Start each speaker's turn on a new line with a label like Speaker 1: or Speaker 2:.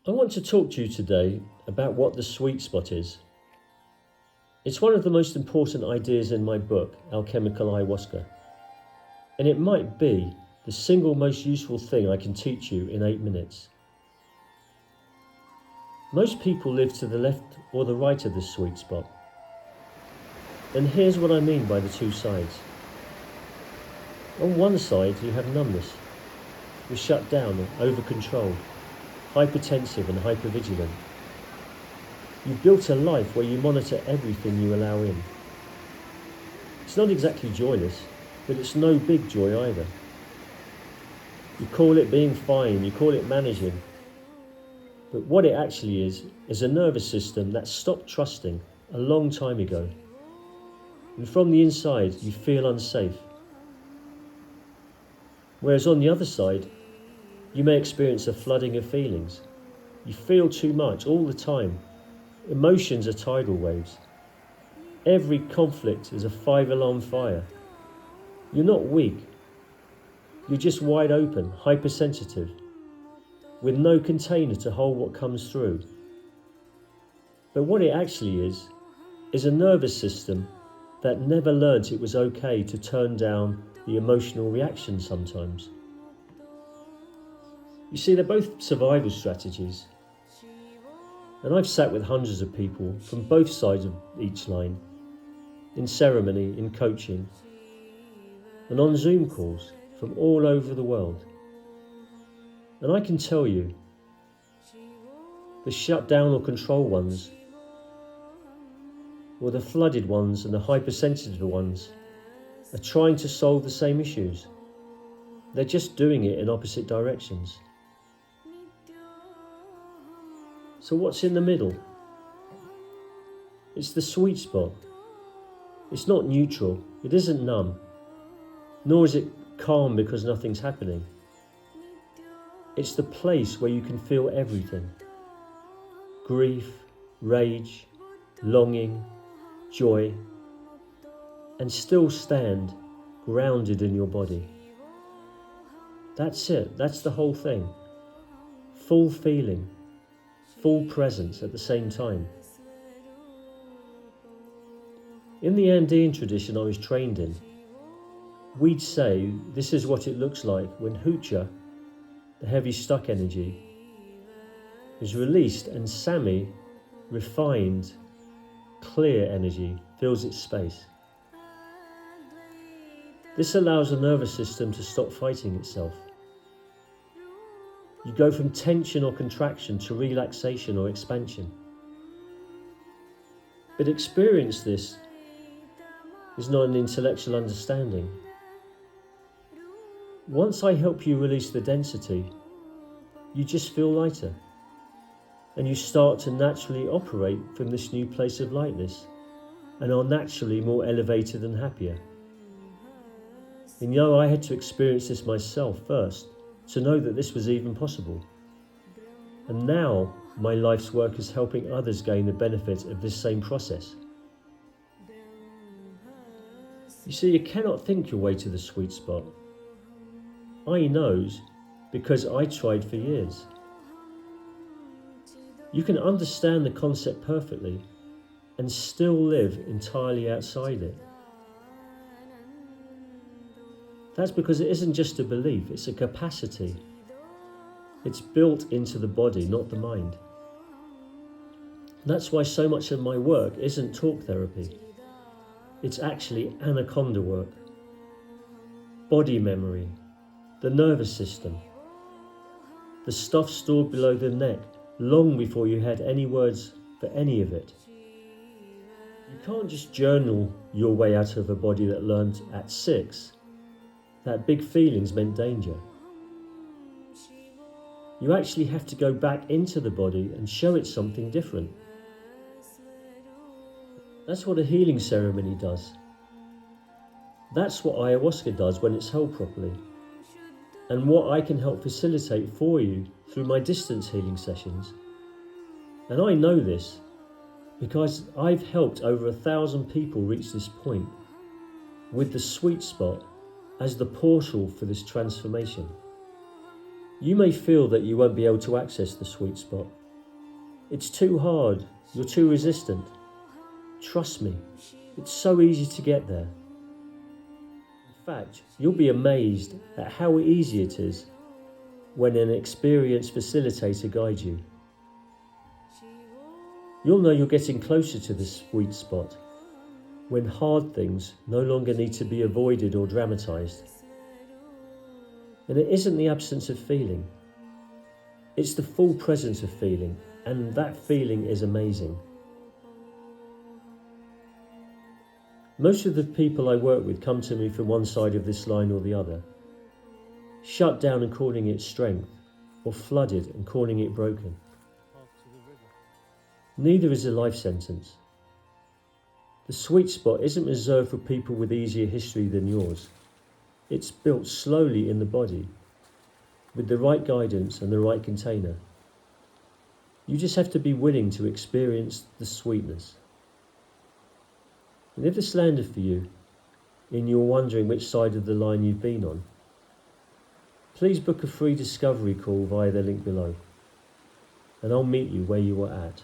Speaker 1: I want to talk to you today about what the sweet spot is. It's one of the most important ideas in my book, Alchemical Ayahuasca, and it might be the single most useful thing I can teach you in 8 minutes. Most people live to the left or the right of this sweet spot, and here's what I mean by the two sides. On one side you have numbness. You're shut down and over-controlled, hypertensive and hypervigilant. You've built a life where you monitor everything you allow in. It's not exactly joyless, but it's no big joy either. You call it being fine, you call it managing. But what it actually is a nervous system that stopped trusting a long time ago. And from the inside, you feel unsafe. Whereas on the other side, you may experience a flooding of feelings. You feel too much all the time. Emotions are tidal waves. Every conflict is a 5-alarm fire. You're not weak. You're just wide open, hypersensitive, with no container to hold what comes through. But what it actually is a nervous system that never learnt it was okay to turn down the emotional reaction sometimes. You see, they're both survival strategies. And I've sat with hundreds of people from both sides of each line, in ceremony, in coaching, and on Zoom calls from all over the world. And I can tell you, the shut down or control ones, or the flooded ones and the hypersensitive ones, are trying to solve the same issues. They're just doing it in opposite directions. So what's in the middle? It's the sweet spot. It's not neutral. It isn't numb. Nor is it calm because nothing's happening. It's the place where you can feel everything. Grief, rage, longing, joy, and still stand grounded in your body. That's it. That's the whole thing. Full feeling. Full presence at the same time. In the Andean tradition I was trained in, we'd say this is what it looks like when hucha, the heavy stuck energy, is released and sami, refined, clear energy, fills its space. This allows the nervous system to stop fighting itself. You go from tension or contraction to relaxation or expansion. But experience this is not an intellectual understanding. Once I help you release the density, you just feel lighter, and you start to naturally operate from this new place of lightness, and are naturally more elevated and happier. And I had to experience this myself first, to know that this was even possible. And now my life's work is helping others gain the benefit of this same process. You see, you cannot think your way to the sweet spot. I knows because I tried for years. You can understand the concept perfectly and still live entirely outside it. That's because it isn't just a belief, it's a capacity. It's built into the body, not the mind. That's why so much of my work isn't talk therapy. It's actually anaconda work. Body memory, the nervous system, the stuff stored below the neck long before you had any words for any of it. You can't just journal your way out of a body that learned at 6 that big feelings meant danger. You actually have to go back into the body and show it something different. That's what a healing ceremony does. That's what ayahuasca does when it's held properly, and what I can help facilitate for you through my distance healing sessions. And I know this because I've helped over 1,000 people reach this point, with the sweet spot as the portal for this transformation. You may feel that you won't be able to access the sweet spot. It's too hard, you're too resistant. Trust me, it's so easy to get there. In fact, you'll be amazed at how easy it is when an experienced facilitator guides you. You'll know you're getting closer to the sweet spot when hard things no longer need to be avoided or dramatized. And it isn't the absence of feeling, it's the full presence of feeling, and that feeling is amazing. Most of the people I work with come to me from one side of this line or the other, shut down and calling it strength, or flooded and calling it broken. Neither is a life sentence. The sweet spot isn't reserved for people with easier history than yours. It's built slowly in the body, with the right guidance and the right container. You just have to be willing to experience the sweetness. And if this landed for you, and you're wondering which side of the line you've been on, please book a free discovery call via the link below, and I'll meet you where you are at.